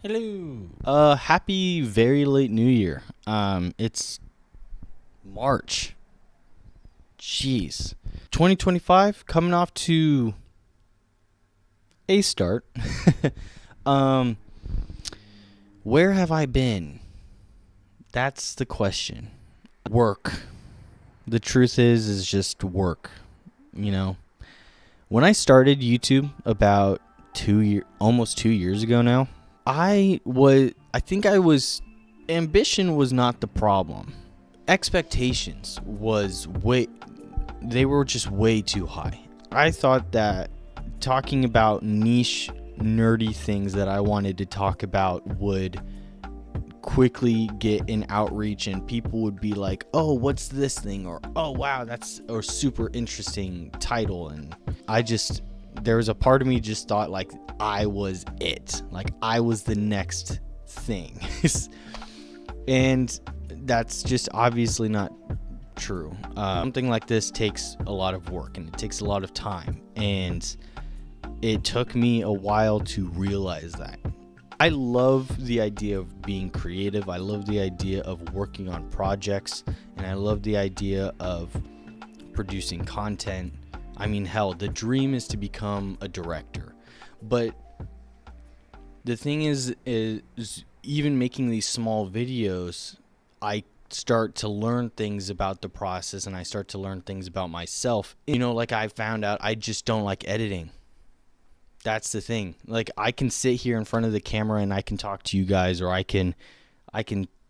Hello. Happy very late New Year. It's March. Jeez. 2025 coming off to a start. um, where have I been? That's the question. Work. The truth is just work. You know, when I started YouTube about almost 2 years ago now, I think I was, ambition was not the problem. Expectations they were just way too high. I thought that talking about niche, nerdy things that I wanted to talk about would quickly get an outreach and people would be like, oh, what's this thing? Or, oh, wow, that's a super interesting title. And there was a part of me just thought like I was it. Like I was the next thing. And that's just obviously not true. Something like this takes a lot of work and it takes a lot of time. And it took me a while to realize that. I love the idea of being creative. I love the idea of working on projects. And I love the idea of producing content. I mean, hell, the dream is to become a director. But the thing is even making these small videos, I start to learn things about the process and I start to learn things about myself. You know, like I found out I just don't like editing. That's the thing. Like I can sit here in front of the camera and I can talk to you guys, or I can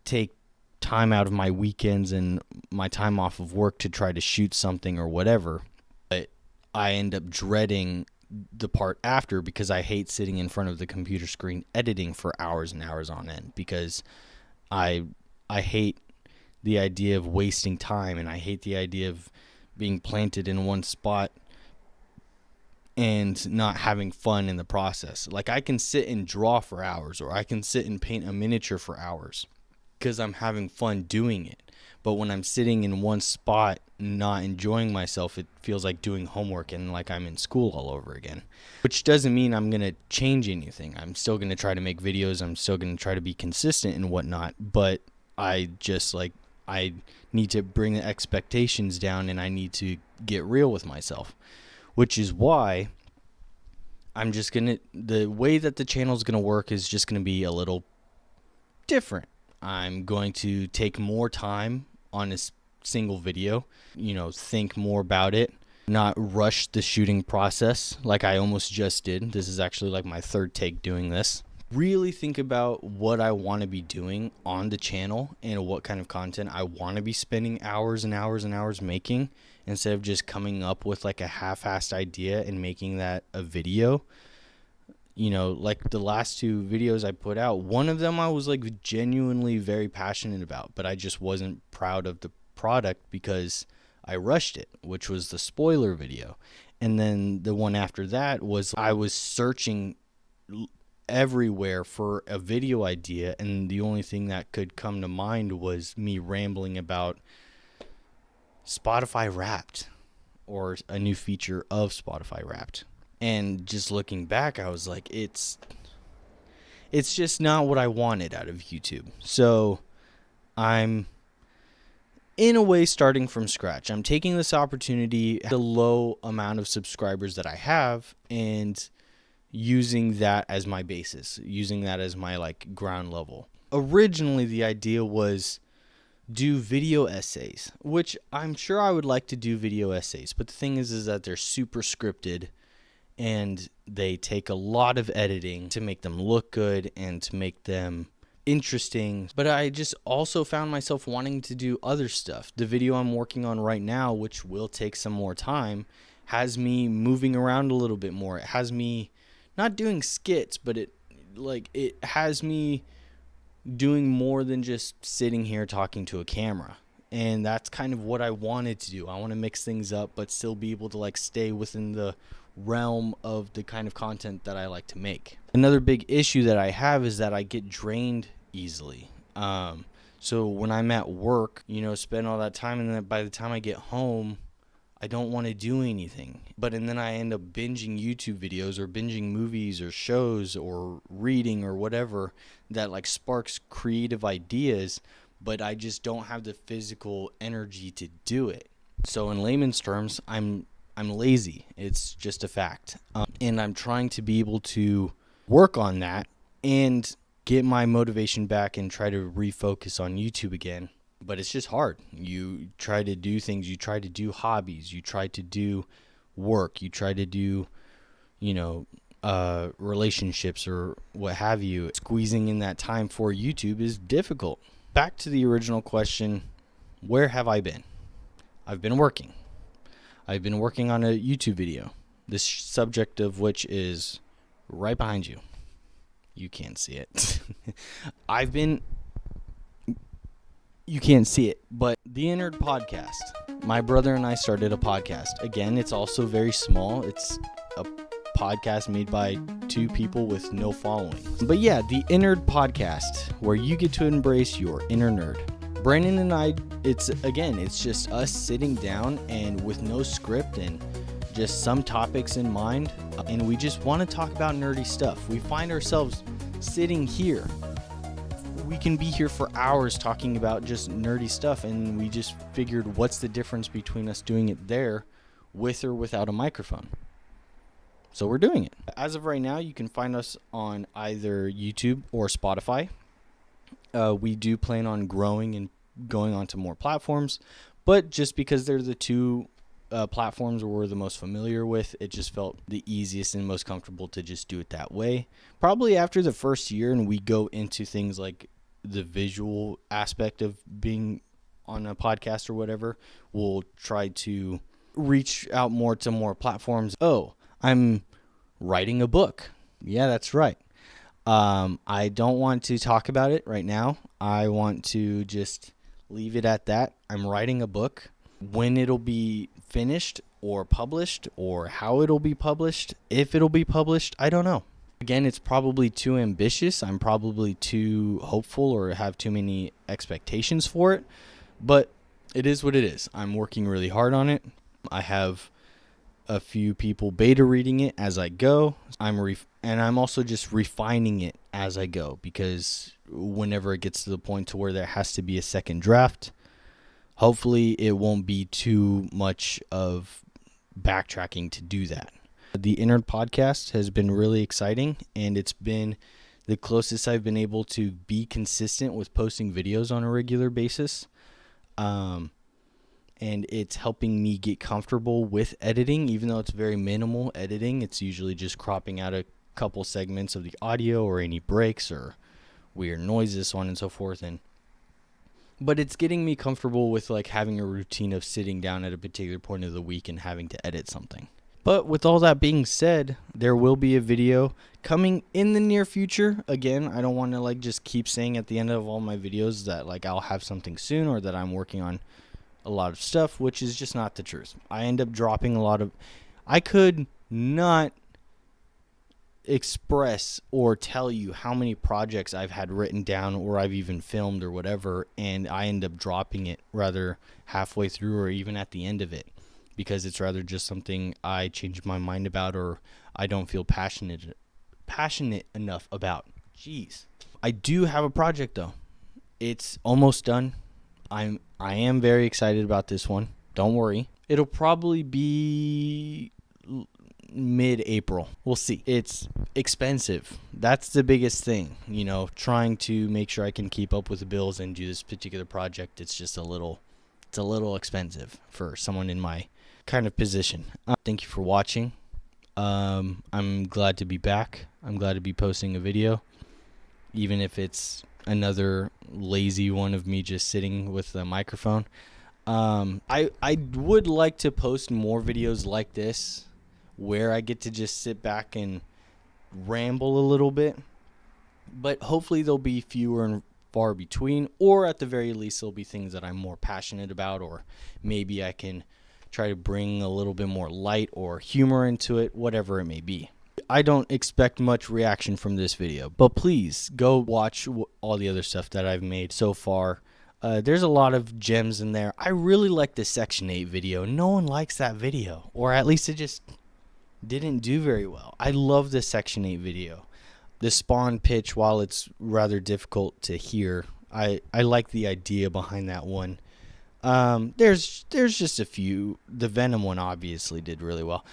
take time out of my weekends and my time off of work to try to shoot something or whatever. But I end up dreading the part after because I hate sitting in front of the computer screen editing for hours and hours on end, because I hate the idea of wasting time, and I hate the idea of being planted in one spot and not having fun in the process. Like I can sit and draw for hours, or I can sit and paint a miniature for hours because I'm having fun doing it. But when I'm sitting in one spot not enjoying myself, it feels like doing homework and like I'm in school all over again. Which doesn't mean I'm going to change anything. I'm still going to try to make videos. I'm still going to try to be consistent and whatnot. But I need to bring the expectations down, and I need to get real with myself. Which is why the way that the channel is going to work is just going to be a little different. I'm going to take more time on a single video, think more about it, not rush the shooting process like I almost just did. This is actually like my third take doing this. Really think about what I want to be doing on the channel and what kind of content I want to be spending hours and hours and hours making, instead of just coming up with like a half-assed idea and making that a video. Like the last two videos I put out, one of them I was like genuinely very passionate about, but I just wasn't proud of the product because I rushed it, which was the spoiler video. And then the one after that was I was searching everywhere for a video idea, and the only thing that could come to mind was me rambling about Spotify Wrapped, or a new feature of Spotify Wrapped. And just looking back, I was like, it's just not what I wanted out of YouTube. So I'm in a way starting from scratch. I'm taking this opportunity, the low amount of subscribers that I have, and using that as my basis, using that as my like ground level. Originally, the idea was do video essays, which I'm sure I would like to do video essays, but the thing is that they're super scripted and they take a lot of editing to make them look good and to make them interesting. But I just also found myself wanting to do other stuff. The video I'm working on right now, which will take some more time, has me moving around a little bit more. It has me not doing skits, but it has me doing more than just sitting here talking to a camera. And that's kind of what I wanted to do. I want to mix things up but still be able to like stay within the realm of the kind of content that I like to make. Another big issue that I have is that I get drained easily. So when I'm at work, spend all that time, and then by the time I get home, I don't want to do anything. And then I end up binging YouTube videos or binging movies or shows or reading or whatever that like sparks creative ideas, but I just don't have the physical energy to do it. So in layman's terms, I'm lazy. It's just a fact. And I'm trying to be able to work on that and get my motivation back and try to refocus on YouTube again. But it's just hard. You try to do things, you try to do hobbies, you try to do work, you try to do, relationships or what have you. Squeezing in that time for YouTube is difficult. Back to the original question, where have I been? I've been working. I've been working on a YouTube video, this subject of which is right behind you. You can't see it. You can't see it, but the Innerd Podcast. My brother and I started a podcast. Again, it's also very small. It's a podcast made by two people with no following. But yeah, the Innerd Podcast, where you get to embrace your inner nerd. Brandon and I, it's just us sitting down and with no script and just some topics in mind, and we just want to talk about nerdy stuff. We find ourselves sitting here. We can be here for hours talking about just nerdy stuff, and we just figured, what's the difference between us doing it there with or without a microphone? So we're doing it. As of right now, you can find us on either YouTube or Spotify. We do plan on growing and going onto more platforms, but just because they're the two platforms we're the most familiar with, it just felt the easiest and most comfortable to just do it that way. Probably after the first year and we go into things like the visual aspect of being on a podcast or whatever, we'll try to reach out more to more platforms. Oh, I'm writing a book. Yeah, that's right. I don't want to talk about it right now. I want to just leave it at that. I'm writing a book. When it'll be finished or published, or how it'll be published, if it'll be published, I don't know. Again, it's probably too ambitious. I'm probably too hopeful or have too many expectations for it, but it is what it is. I'm working really hard on it. I have a few people beta reading it as I go. And I'm also just refining it as I go, because whenever it gets to the point to where there has to be a second draft, hopefully it won't be too much of backtracking to do that. The Innerd Podcast has been really exciting, and it's been the closest I've been able to be consistent with posting videos on a regular basis. And it's helping me get comfortable with editing, even though it's very minimal editing. It's usually just cropping out a couple segments of the audio or any breaks or weird noises, so on and so forth. But it's getting me comfortable with like having a routine of sitting down at a particular point of the week and having to edit something. But with all that being said, there will be a video coming in the near future. Again, I don't want to like just keep saying at the end of all my videos that like I'll have something soon or that I'm working on a lot of stuff, which is just not the truth. I end up dropping a lot of... I could not express or tell you how many projects I've had written down or I've even filmed or whatever, and I end up dropping it rather halfway through or even at the end of it, because it's rather just something I changed my mind about or I don't feel passionate enough about. Jeez. I do have a project though. It's almost done. I am very excited about this one. Don't worry. It'll probably be mid-April. We'll see. It's expensive. That's the biggest thing, trying to make sure I can keep up with the bills and do this particular project. It's just a little expensive for someone in my kind of position. Thank you for watching. I'm glad to be back. I'm glad to be posting a video, even if it's another lazy one of me just sitting with a microphone. I would like to post more videos like this where I get to just sit back and ramble a little bit, but hopefully there'll be fewer and far between, or at the very least there'll be things that I'm more passionate about, or maybe I can try to bring a little bit more light or humor into it, whatever it may be. I don't expect much reaction from this video, but please go watch all the other stuff that I've made so far. There's a lot of gems in there. I really like the Section 8 video. No one likes that video, or at least it just didn't do very well. I love the Section 8 video. The spawn pitch, while it's rather difficult to hear, I like the idea behind that one. There's just a few. The Venom one obviously did really well.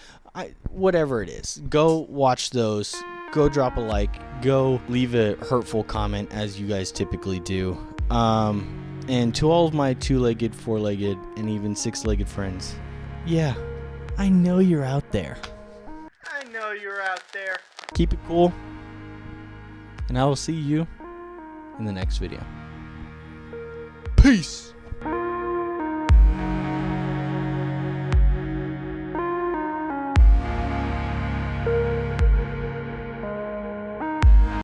Whatever it is, go watch those. Go drop a like. Go leave a hurtful comment, as you guys typically do. And to all of my 2-legged, 4-legged, and even 6-legged friends, yeah, I know you're out there. I know you're out there. Keep it cool, and I will see you in the next video. Peace.